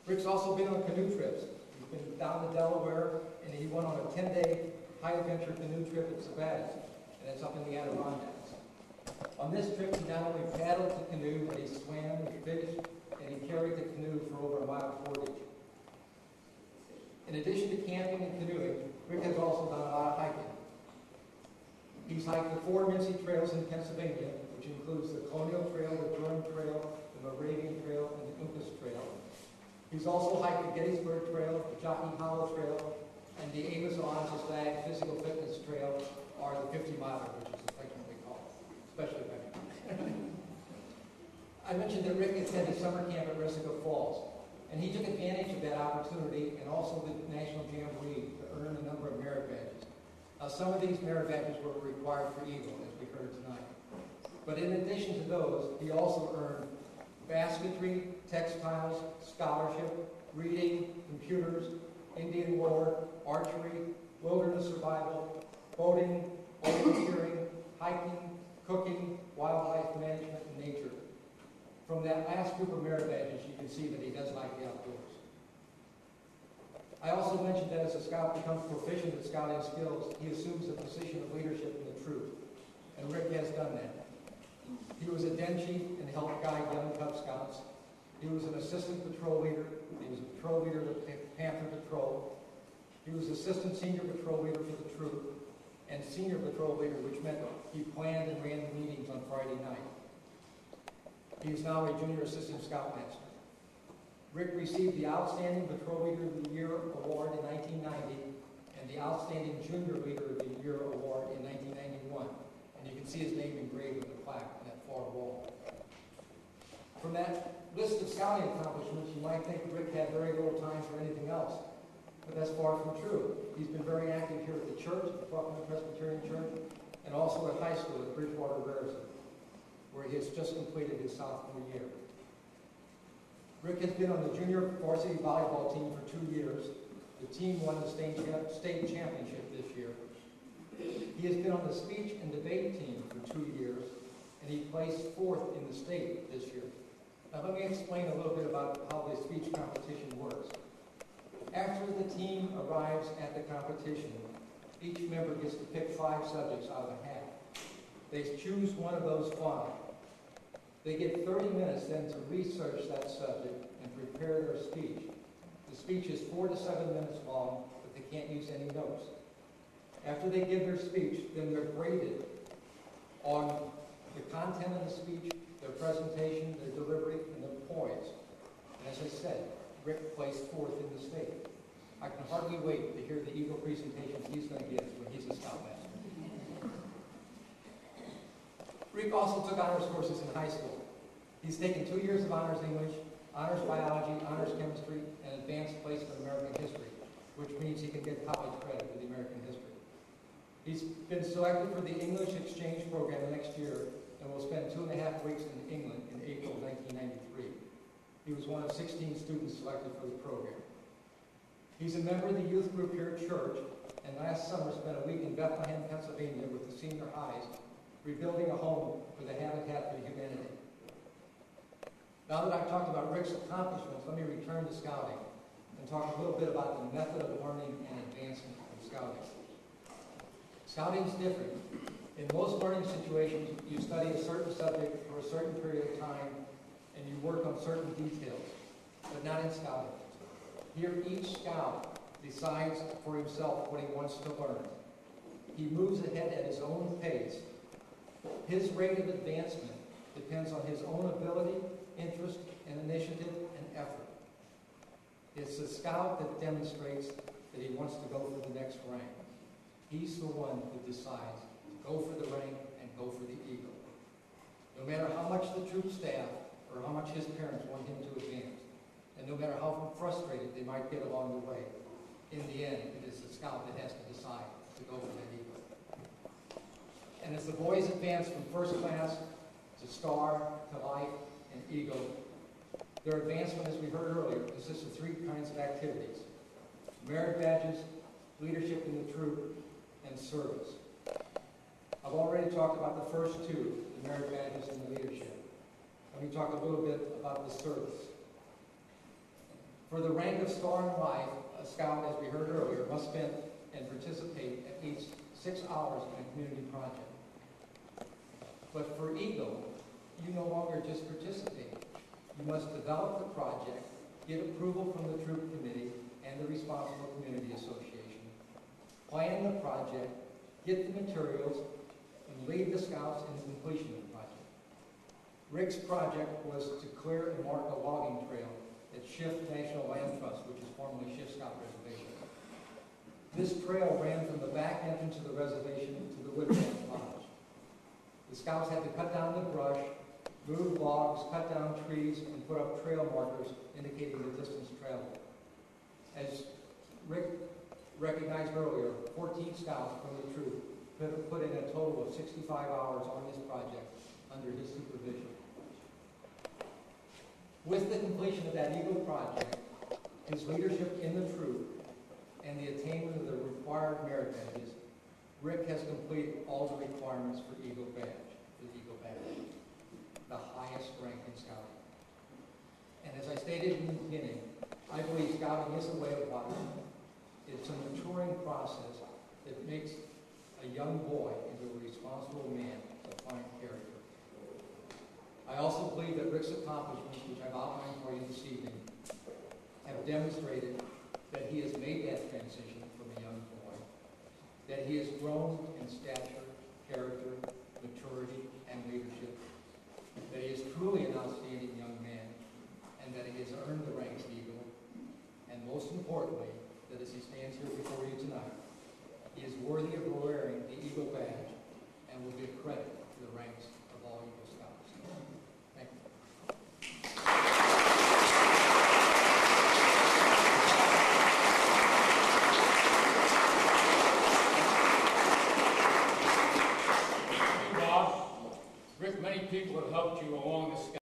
Rick's also been on canoe trips. He's been down to Delaware, and he went on a 10-day high-adventure canoe trip at Sabatis, and it's up in the Adirondacks. On this trip, he not only paddled the canoe, but he swam and fished, and he carried the canoe for over a mile portage. In addition to camping and canoeing, Rick has also done a lot of hiking. He's hiked the 4 Mincy trails in Pennsylvania, which includes the Colonial Trail, the Durham Trail, the Moravian Trail, and the Uncas Trail. He's also hiked the Gettysburg Trail, the Jockey Hollow Trail, and the Amos Alonzo Slag Physical Fitness Trail, or the 50-miler, which is technically called, especially back. I mentioned that Rick attended summer camp at Ressica Falls, and he took advantage of that opportunity and also the National Jamboree to earn a number of merit badges. Some of these merit badges were required for Eagle, as we heard tonight. But in addition to those, he also earned basketry, textiles, scholarship, reading, computers, Indian war, archery, wilderness survival, boating, volunteering, hiking, cooking, wildlife management, and nature. From that last group of merit badges, you can see that he does like the outdoors. I also mentioned that as a scout becomes proficient at scouting skills, he assumes a position of leadership in the troop. And Rick has done that. He was a den chief and helped guide young Cub Scouts. He was an assistant patrol leader. He was a patrol leader of the Panther Patrol. He was assistant senior patrol leader for the troop and senior patrol leader, which meant he planned and ran the meetings on Friday night. He is now a junior assistant scoutmaster. Rick received the Outstanding Patrol Leader of the Year Award in 1990 and the Outstanding Junior Leader of the Year Award in 1991. And you can see his name engraved with a plaque on that far wall. From that list of scouting accomplishments, you might think Rick had very little time for anything else. But that's far from true. He's been very active here at the church, at the Buckland Presbyterian Church, and also at high school at Bridgewater Raritan, where he has just completed his sophomore year. Rick has been on the junior varsity volleyball team for 2 years. The team won the state championship this year. He has been on the speech and debate team for 2 years, and he placed 4th in the state this year. Now let me explain a little bit about how the speech competition works. After the team arrives at the competition, each member gets to pick 5 subjects out of a hat. They choose one of those 5. They get 30 minutes then to research that subject and prepare their speech. The speech is 4 to 7 minutes long, but they can't use any notes. After they give their speech, then they're graded on the content of the speech, their presentation, their delivery, and their poise. And as I said, Rick placed 4th in the state. I can hardly wait to hear the Eagle presentations he's going to give when he's a scoutmaster. Rick also took honors courses in high school. He's taken 2 years of honors English, honors biology, honors chemistry, and advanced placement American history, which means he can get college credit for the American history. He's been selected for the English exchange program next year and will spend 2.5 weeks in England in April 1993. He was one of 16 students selected for the program. He's a member of the youth group here at church, and last summer spent a week in Bethlehem, Pennsylvania with the senior highs, rebuilding a home for the Habitat for Humanity. Now that I've talked about Rick's accomplishments, let me return to scouting and talk a little bit about the method of learning and advancement of scouting. Scouting is different. In most learning situations, you study a certain subject for a certain period of time and you work on certain details, but not in scouting. Here, each scout decides for himself what he wants to learn. He moves ahead at his own pace. His rate of advancement depends on his own ability, interest, and initiative and effort. It's the scout that demonstrates that he wants to go for the next rank. He's the one who decides to go for the rank and go for the eagle. No matter how much the troop staff or how much his parents want him to advance, and no matter how frustrated they might get along the way, in the end, it is the scout that has to decide to go for that eagle. And as the boys advance from first class to star to life and eagle, their advancement, as we heard earlier, consists of 3 kinds of activities: merit badges, leadership in the troop, and service. I've already talked about the first 2, the merit badges and the leadership. Let me talk a little bit about the service. For the rank of Star in Life, a scout, as we heard earlier, must spend and participate at least 6 hours in a community project. But for Eagle, you no longer just participate. You must develop the project, get approval from the troop committee and the responsible community association, plan the project, get the materials, and lead the scouts in the completion of the project. Rick's project was to clear and mark a logging trail at Schiff National Land Trust, which is formerly Schiff Scout Reservation. This trail ran from the back entrance of the reservation to the Woodland Lodge. The scouts had to cut down the brush, move logs, cut down trees, and put up trail markers indicating the distance traveled. As Rick recognized earlier, 14 scouts from the troop put in a total of 65 hours on this project under his supervision. With the completion of that Eagle project, his leadership in the troop, and the attainment of the required merit badges, Rick has completed all the requirements for Eagle Badge, the highest rank in scouting. And as I stated in the beginning, I believe scouting is a way of life. It's a maturing process that makes a young boy into a responsible man of fine character. I also believe that Rick's accomplishments, which I've outlined for you this evening, have demonstrated that he has made that transition from a young boy, that he has grown in stature, character, maturity, and leadership, that he is truly an outstanding young man, and that he has earned the rank of Eagle, and most importantly, that as he stands here before you tonight, he is worthy of wearing the Eagle Badge and will be a credit to the ranks of all Eagle Scouts. Thank you. Bob. Rick, many people have helped you along this